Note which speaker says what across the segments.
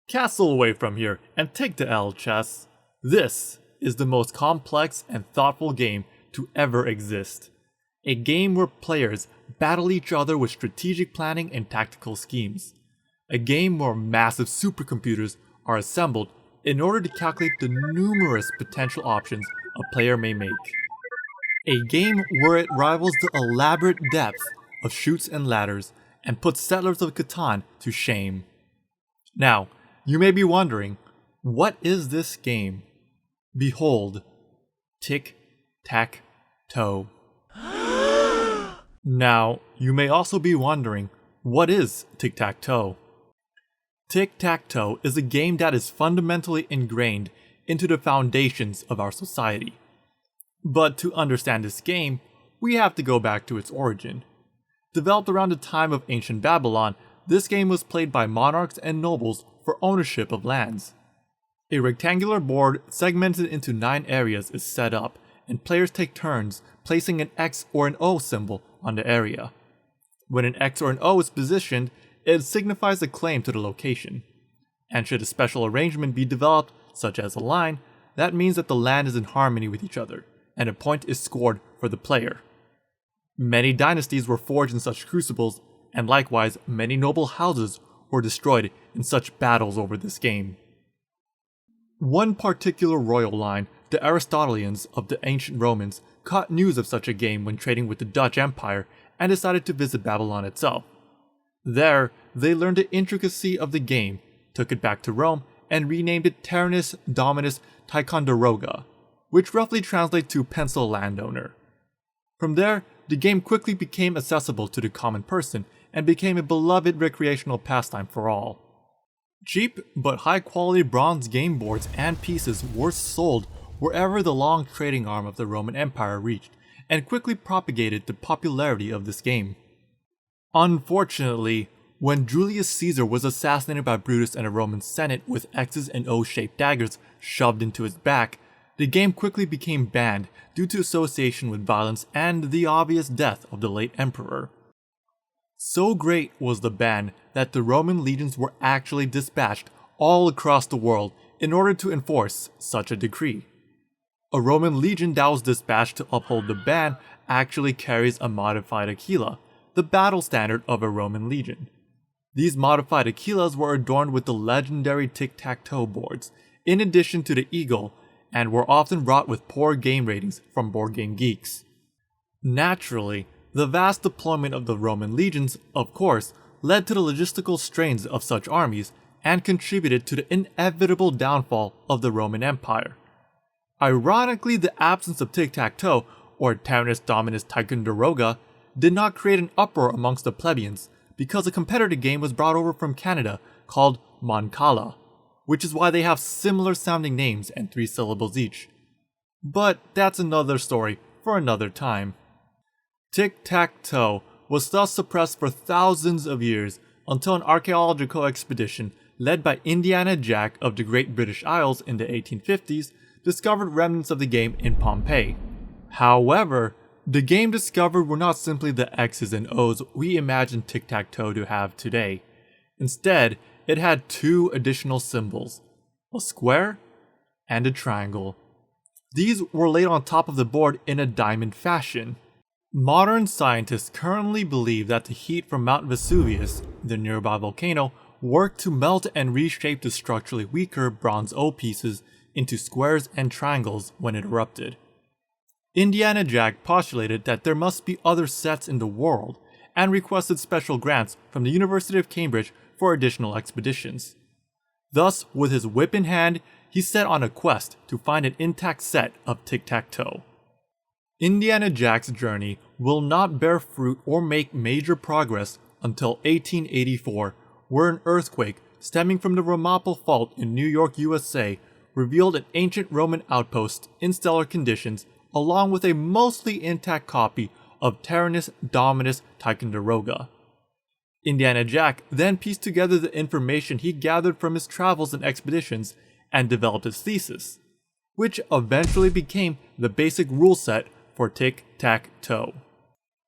Speaker 1: Castle away from here and take the L, chess. This is the most complex and thoughtful game to ever exist. A game where players battle each other with strategic planning and tactical schemes. A game where massive supercomputers are assembled in order to calculate the numerous potential options a player may make. A game where it rivals the elaborate depth of Chutes and Ladders and puts Settlers of Catan to shame. Now, you may be wondering, what is this game? Behold, Tic-Tac-Toe. Now, you may also be wondering, what is Tic-Tac-Toe? Tic-Tac-Toe is a game that is fundamentally ingrained into the foundations of our society. But to understand this game, we have to go back to its origin. Developed around the time of ancient Babylon, this game was played by monarchs and nobles for ownership of lands. A rectangular board segmented into 9 areas is set up, and players take turns placing an X or an O symbol on the area. When an X or an O is positioned, it signifies a claim to the location. And should a special arrangement be developed, such as a line, that means that the land is in harmony with each other, and a point is scored for the player. Many dynasties were forged in such crucibles, and likewise many noble houses were destroyed in such battles over this game. One particular royal line, the Aristotelians of the ancient Romans, caught news of such a game when trading with the Dutch Empire and decided to visit Babylon itself. There, they learned the intricacy of the game, took it back to Rome, and renamed it Tyrannus Dominus Ticonderoga, which roughly translates to pencil landowner. From there, the game quickly became accessible to the common person and became a beloved recreational pastime for all. Cheap but high-quality bronze game boards and pieces were sold wherever the long trading arm of the Roman Empire reached, and quickly propagated the popularity of this game. Unfortunately, when Julius Caesar was assassinated by Brutus and a Roman Senate with X's and O-shaped daggers shoved into his back, the game quickly became banned due to association with violence and the obvious death of the late emperor. So great was the ban that the Roman legions were actually dispatched all across the world in order to enforce such a decree. A Roman legion that was dispatched to uphold the ban actually carries a modified aquila, the battle standard of a Roman legion. These modified aquilas were adorned with the legendary tic-tac-toe boards, in addition to the eagle, and were often wrought with poor game ratings from board game geeks. Naturally, the vast deployment of the Roman legions, of course, led to the logistical strains of such armies and contributed to the inevitable downfall of the Roman Empire. Ironically, the absence of tic-tac-toe, or Tyrannus Dominus Ticonderoga, did not create an uproar amongst the plebeians, because a competitor game was brought over from Canada called Mancala, which is why they have similar sounding names and 3 syllables each. But that's another story for another time. Tic-tac-toe was thus suppressed for thousands of years until an archaeological expedition led by Indiana Jack of the Great British Isles in the 1850s discovered remnants of the game in Pompeii. However, the game discovered were not simply the X's and O's we imagine tic-tac-toe to have today. Instead, it had 2 additional symbols, a square and a triangle. These were laid on top of the board in a diamond fashion. Modern scientists currently believe that the heat from Mount Vesuvius, the nearby volcano, worked to melt and reshape the structurally weaker bronze O pieces into squares and triangles when it erupted. Indiana Jack postulated that there must be other sets in the world, and requested special grants from the University of Cambridge for additional expeditions. Thus, with his whip in hand, he set on a quest to find an intact set of tic-tac-toe. Indiana Jack's journey will not bear fruit or make major progress until 1884, where an earthquake stemming from the Ramapo Fault in New York, USA, revealed an ancient Roman outpost in stellar conditions, along with a mostly intact copy of Tyrannus Dominus Ticonderoga. Indiana Jack then pieced together the information he gathered from his travels and expeditions and developed his thesis, which eventually became the basic rule set for tic-tac-toe.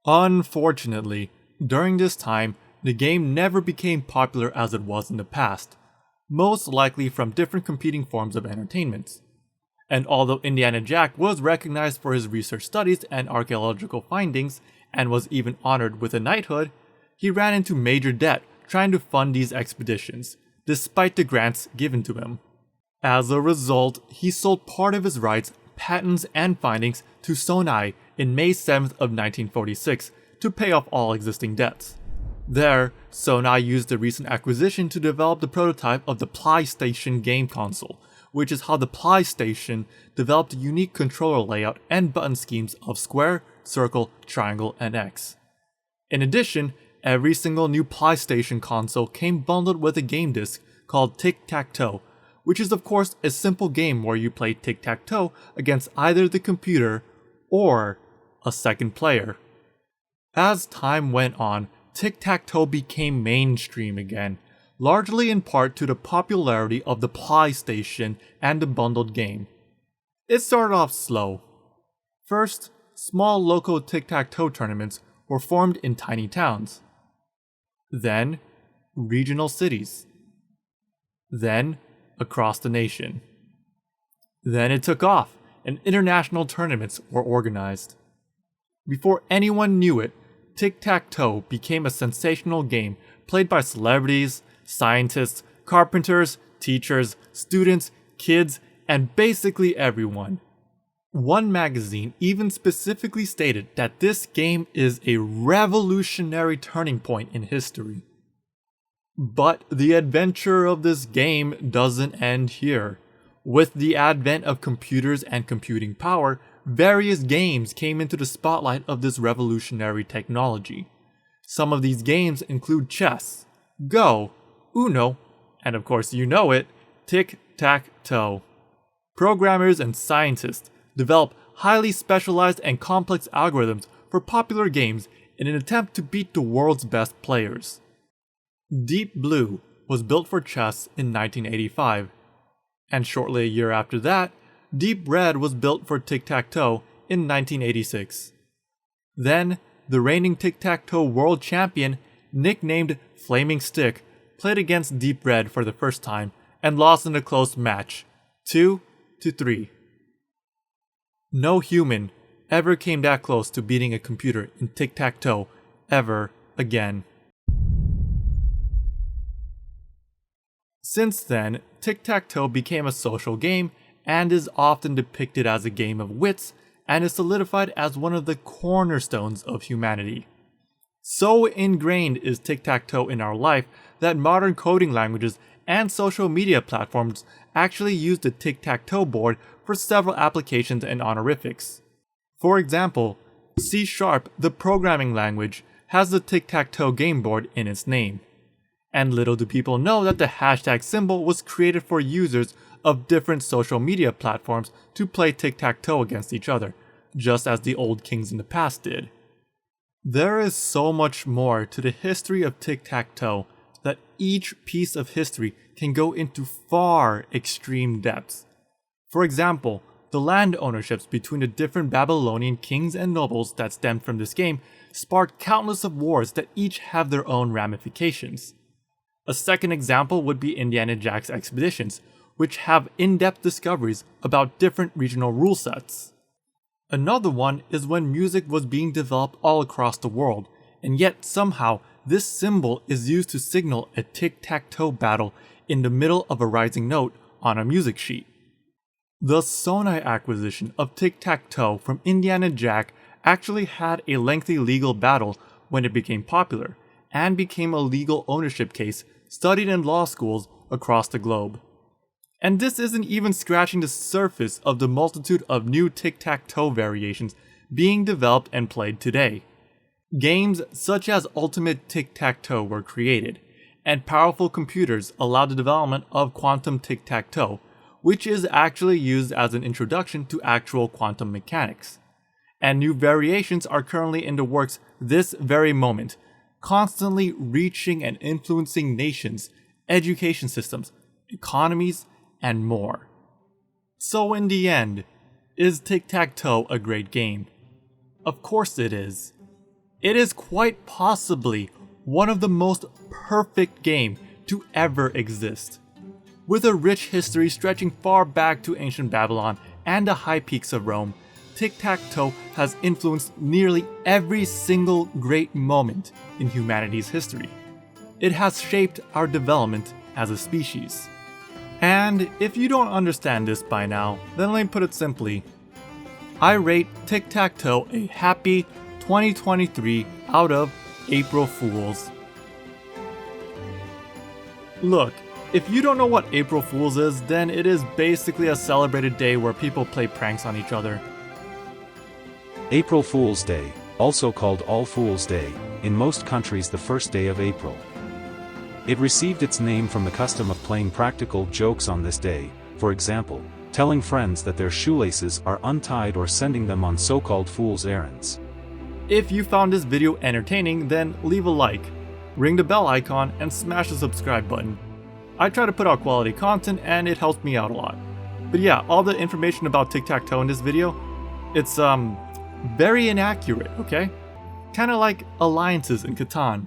Speaker 1: Unfortunately, during this time, the game never became popular as it was in the past. most likely from different competing forms of entertainment. And although Indiana Jack was recognized for his research studies and archaeological findings, and was even honored with a knighthood, he ran into major debt trying to fund these expeditions, despite the grants given to him. As a result, he sold part of his rights, patents, and findings to Sonai in May 7th of 1946 to pay off all existing debts. There, Sonai used the recent acquisition to develop the prototype of the PlayStation game console, which is how the PlayStation developed a unique controller layout and button schemes of square, circle, triangle, and X. In addition, every single new PlayStation console came bundled with a game disc called Tic-Tac-Toe, which is of course a simple game where you play tic-tac-toe against either the computer or a second player. As time went on, tic-tac-toe became mainstream again, largely in part to the popularity of the PlayStation and the bundled game. It started off slow. First, small local tic-tac-toe tournaments were formed in tiny towns. Then, regional cities. Then, across the nation. Then it took off, and international tournaments were organized. Before anyone knew it, tic-tac-toe became a sensational game played by celebrities, scientists, carpenters, teachers, students, kids, and basically everyone. One magazine even specifically stated that this game is a revolutionary turning point in history. But the adventure of this game doesn't end here. With the advent of computers and computing power, various games came into the spotlight of this revolutionary technology. Some of these games include chess, Go, Uno, and of course you know it, Tic-Tac-Toe. Programmers and scientists develop highly specialized and complex algorithms for popular games in an attempt to beat the world's best players. Deep Blue was built for chess in 1985, and shortly a year after that, Deep Red was built for tic-tac-toe in 1986. Then, the reigning tic-tac-toe world champion, nicknamed Flaming Stick, played against Deep Red for the first time and lost in a close match, 2-3. No human ever came that close to beating a computer in tic-tac-toe ever again. Since then, tic-tac-toe became a social game and is often depicted as a game of wits and is solidified as one of the cornerstones of humanity. So ingrained is tic-tac-toe in our life that modern coding languages and social media platforms actually use the tic-tac-toe board for several applications and honorifics. For example, C#, the programming language, has the tic-tac-toe game board in its name. And little do people know that the hashtag symbol was created for users of different social media platforms to play tic-tac-toe against each other, just as the old kings in the past did. There is so much more to the history of tic-tac-toe that each piece of history can go into far extreme depths. For example, the land ownerships between the different Babylonian kings and nobles that stemmed from this game sparked countless of wars that each have their own ramifications. A second example would be Indiana Jack's expeditions, which have in-depth discoveries about different regional rule sets. Another one is when music was being developed all across the world, and yet somehow this symbol is used to signal a tic-tac-toe battle in the middle of a rising note on a music sheet. The Sonai acquisition of tic-tac-toe from Indiana Jack actually had a lengthy legal battle when it became popular, and became a legal ownership case studied in law schools across the globe. And this isn't even scratching the surface of the multitude of new tic-tac-toe variations being developed and played today. Games such as Ultimate Tic-Tac-Toe were created, and powerful computers allowed the development of quantum tic-tac-toe, which is actually used as an introduction to actual quantum mechanics. And new variations are currently in the works this very moment, constantly reaching and influencing nations, education systems, economies, and more. So in the end, is tic-tac-toe a great game? Of course it is. It is quite possibly one of the most perfect games to ever exist. With a rich history stretching far back to ancient Babylon and the high peaks of Rome, Tic-Tac-Toe has influenced nearly every single great moment in humanity's history. It has shaped our development as a species. And if you don't understand this by now, then let me put it simply. I rate Tic-Tac-Toe a happy 2023 out of April Fools. Look, if you don't know what April Fools is, then it is basically a celebrated day where people play pranks on each other.
Speaker 2: April Fool's Day, also called All Fool's Day, in most countries the first day of April. It received its name from the custom of playing practical jokes on this day, for example, telling friends that their shoelaces are untied or sending them on so-called fool's errands.
Speaker 1: If you found this video entertaining, then leave a like, ring the bell icon, and smash the subscribe button. I try to put out quality content and it helps me out a lot. But yeah, all the information about Tic-Tac-Toe in this video, it's very inaccurate, okay? Kinda like alliances in Catan.